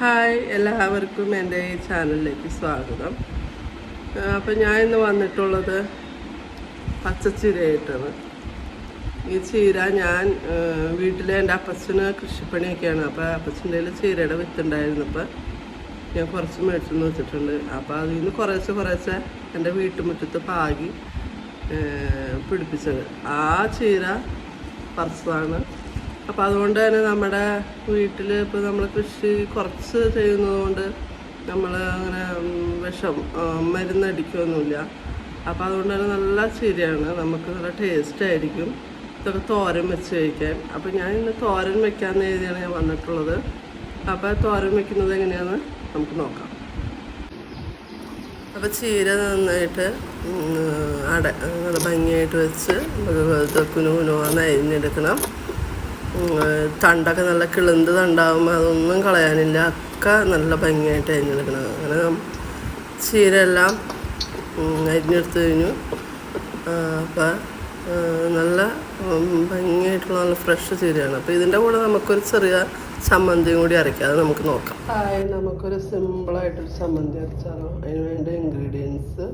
Hi, എല്ലാവർക്കും എൻ്റെ ഈ ചാനലിലേക്ക് സ്വാഗതം. അപ്പം ഞാൻ ഇന്ന് വന്നിട്ടുള്ളത് പച്ചച്ചീരയായിട്ടാണ്. ഈ ചീര ഞാൻ വീട്ടിലെ എൻ്റെ അപ്പച്ചന് കൃഷിപ്പണിയൊക്കെയാണ്. അപ്പോൾ അപ്പച്ചൻ്റെ ചീരയുടെ വിത്തുണ്ടായിരുന്നപ്പോൾ ഞാൻ കുറച്ച് മേടിച്ചെന്ന് വെച്ചിട്ടുണ്ട്. അപ്പോൾ അതിൽ നിന്ന് കുറേശ്ശെ എൻ്റെ വീട്ടുമുറ്റത്ത് പാകി പിടിപ്പിച്ചത്. ആ ചീര പറിച്ചതാണ്. അപ്പോൾ അതുകൊണ്ട് തന്നെ നമ്മുടെ വീട്ടിൽ ഇപ്പോൾ നമ്മൾ കൃഷി കുറച്ച് ചെയ്യുന്നതുകൊണ്ട് നമ്മൾ അങ്ങനെ മരുന്നടിക്കുകയൊന്നുമില്ല. അപ്പോൾ അതുകൊണ്ട് തന്നെ നല്ല ചീരയാണ്, നമുക്ക് നല്ല ടേസ്റ്റ് ആയിരിക്കും. ഇതൊക്കെ തോരൻ വെച്ച് കഴിക്കാൻ. അപ്പോൾ ഞാൻ ഇന്ന് തോരൻ വെക്കാമെന്ന് എഴുതിയാണ് ഞാൻ വന്നിട്ടുള്ളത്. അപ്പോൾ തോരൻ വെക്കുന്നത് എങ്ങനെയാണെന്ന് നമുക്ക് നോക്കാം. അപ്പോൾ ചീര നന്നായിട്ട് നല്ല ഭംഗിയായിട്ട് വെച്ച് കുനുകുനുവാന്ന് അരിഞ്ഞെടുക്കണം. തണ്ടൊക്കെ നല്ല കിളുന്ത് തണ്ടാകുമ്പോൾ അതൊന്നും കളയാനില്ല, ഒക്കെ നല്ല ഭംഗിയായിട്ട് അരിഞ്ഞെടുക്കണം. അങ്ങനെ ചീരയെല്ലാം അരിഞ്ഞെടുത്ത് കഴിഞ്ഞു. അപ്പം നല്ല ഭംഗിയായിട്ടുള്ള നല്ല ഫ്രഷ് ചീരയാണ്. അപ്പോൾ ഇതിൻ്റെ കൂടെ നമുക്കൊരു ചെറിയ ചമ്മന്തിയും കൂടി അരയ്ക്കാം, അത് നമുക്ക് നോക്കാം. നമുക്കൊരു സിമ്പിളായിട്ടൊരു ചമ്മന്തി അരച്ചാലോ? അതിന് വേണ്ട ഇൻഗ്രീഡിയൻസ്: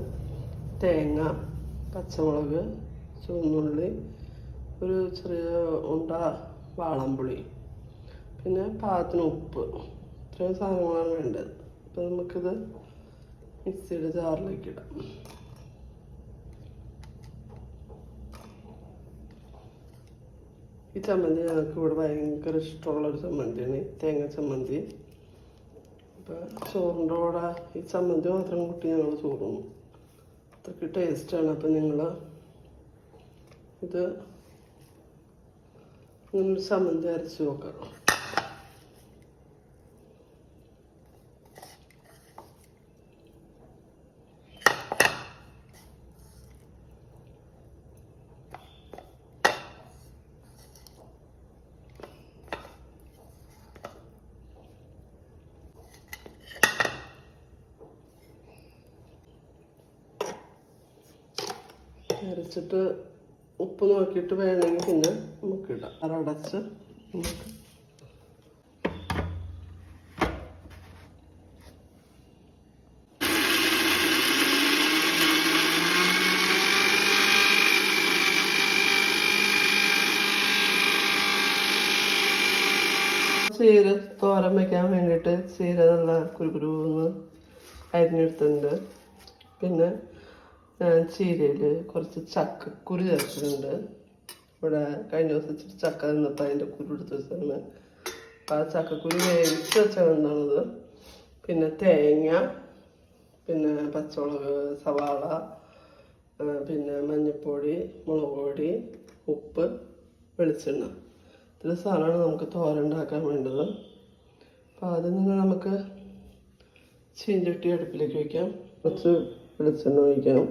തേങ്ങ, പച്ചമുളക്, ചുവന്നുള്ളി, ഒരു ചെറിയ ഉണ്ട വാളംപുളി, പിന്നെ പാകത്തിന് ഉപ്പ്. ഇത്രയും സാധനങ്ങളാണ് വേണ്ടത്. അപ്പോൾ നമുക്കിത് മിക്സിയുടെ ജാറിലേക്ക് ഇടാം. ഈ ചമ്മന്തി ഞങ്ങൾക്ക് ഇവിടെ ഭയങ്കര ഇഷ്ടമുള്ളൊരു ചമ്മന്തിയാണ്, തേങ്ങ ചമ്മന്തി. അപ്പോൾ ചോറിൻ്റെ കൂടെ ഈ ചമ്മന്തി മാത്രം കൂട്ടി ഞങ്ങൾ ചോറുന്നു. അത്രയ്ക്ക് ടേസ്റ്റാണ്. അപ്പം നിങ്ങൾ ഇത് ഇങ്ങനൊരു ചമ്മന്തി അരച്ച് നോക്കാം. അരച്ചിട്ട് ഉപ്പ് നോക്കിയിട്ട് വേണമെങ്കിൽ പിന്നെ നമുക്കിടാം. അരടച്ച് നമുക്ക് ചീര തോരൻ വയ്ക്കാൻ വേണ്ടിയിട്ട് ചീര നല്ല കുരുകുരുന്ന് അരിഞ്ഞെടുത്തിട്ടുണ്ട്. പിന്നെ ഞാൻ ചീരയിൽ കുറച്ച് ചക്കക്കുരു ചേർത്തിട്ടുണ്ട്. ഇവിടെ കഴിഞ്ഞ ദിവസം ചക്ക നിന്നപ്പോൾ അതിൻ്റെ കുരു എടുത്ത് വെച്ചാണ്. അപ്പോൾ ആ ചക്കക്കുരു വേവിച്ച് വെച്ചതാണത്. പിന്നെ തേങ്ങ, പിന്നെ പച്ചമുളക്, സവാള, പിന്നെ മഞ്ഞൾപ്പൊടി, മുളക് പൊടി, ഉപ്പ്, വെളിച്ചെണ്ണ. ഇത്ര സാധനമാണ് നമുക്ക് തോരൻ ഉണ്ടാക്കാൻ വേണ്ടത്. അപ്പോൾ അതിൽ നിന്ന് നമുക്ക് ചീഞ്ചട്ടി അടുപ്പിലേക്ക് വയ്ക്കാം. കുറച്ച് വെളിച്ചെണ്ണ ഒഴിക്കാം.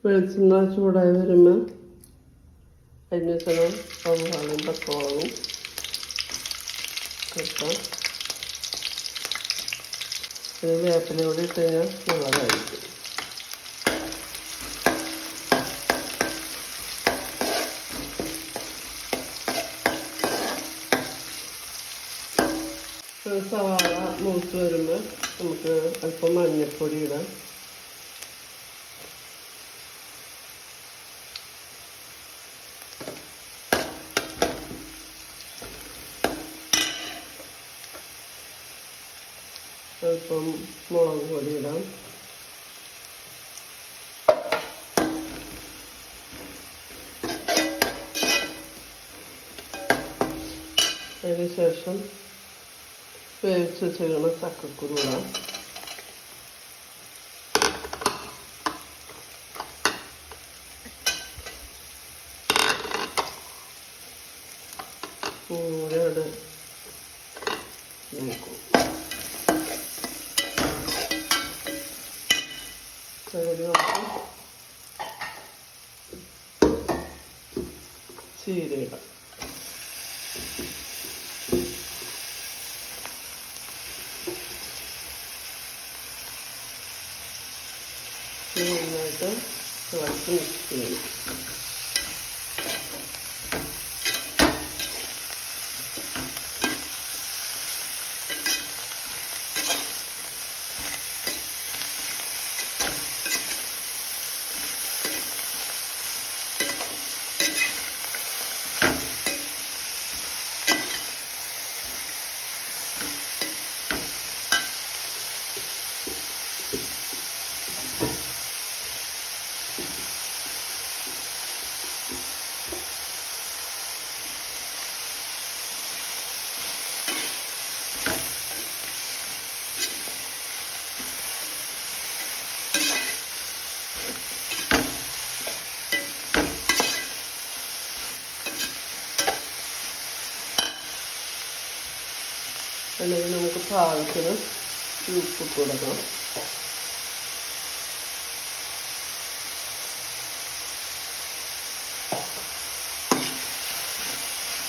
വെളിച്ചെണ്ണ ചൂടായി വരുമ്പോൾ അതിന് ശേഷം സവാളയും പച്ചമുളകും വെക്കാം. വേപ്പിലൂടെ ഇട്ട് കഴിഞ്ഞാൽ നല്ലതായിരിക്കും. സവാള മൂത്ത് വരുമ്പോൾ നമുക്ക് അല്പം മഞ്ഞൾപ്പൊടി ഇടാം. അല്പം മുളക് പൊടി ഇടാം. അതിനുശേഷം വേവിച്ച് വെച്ചിരിക്കുന്ന ചക്കക്കുരു ഇടാം. കൂടെ നോക്കും. ചീര ഇടാം. നന്നായിട്ട് ഇളക്കി മിക്സ് ചെയ്യും. അല്ലെങ്കിൽ നമുക്ക് പാകത്തിന് ഉപ്പിട്ട് കൊടുക്കണം.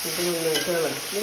ഇത് നന്നായിട്ട് ഇളക്കി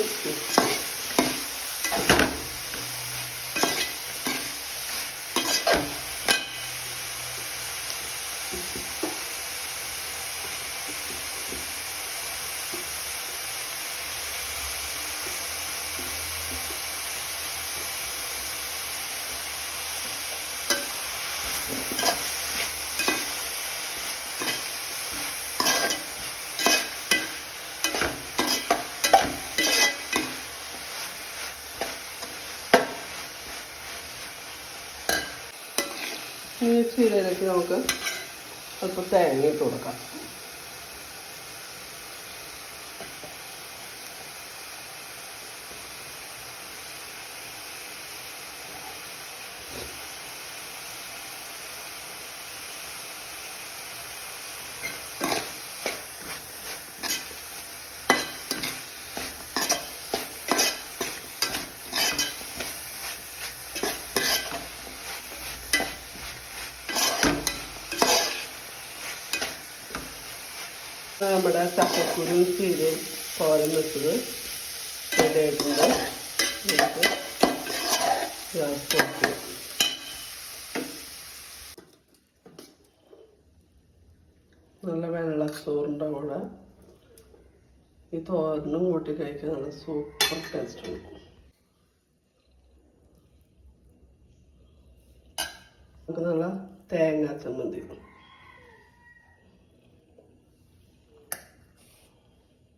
ഈ ചീരയിലേക്ക് നമുക്ക് അല്പം തേങ്ങ ഇട്ട് കൊടുക്കാം. നമ്മുടെ ചക്കക്കുരു ചീരയും തോരൻ വെച്ചത് റെഡിയായിട്ടുണ്ട്. നമുക്ക് ഗ്യാസ് കൊടുക്കും. നല്ല വെള്ളച്ചോറിൻ്റെ കൂടെ ഈ തോരനും കൂട്ടി കഴിക്കാൻ നല്ല സൂപ്പർ ടേസ്റ്റാണ്. നമുക്ക് നല്ല തേങ്ങാ ചമ്മന്തി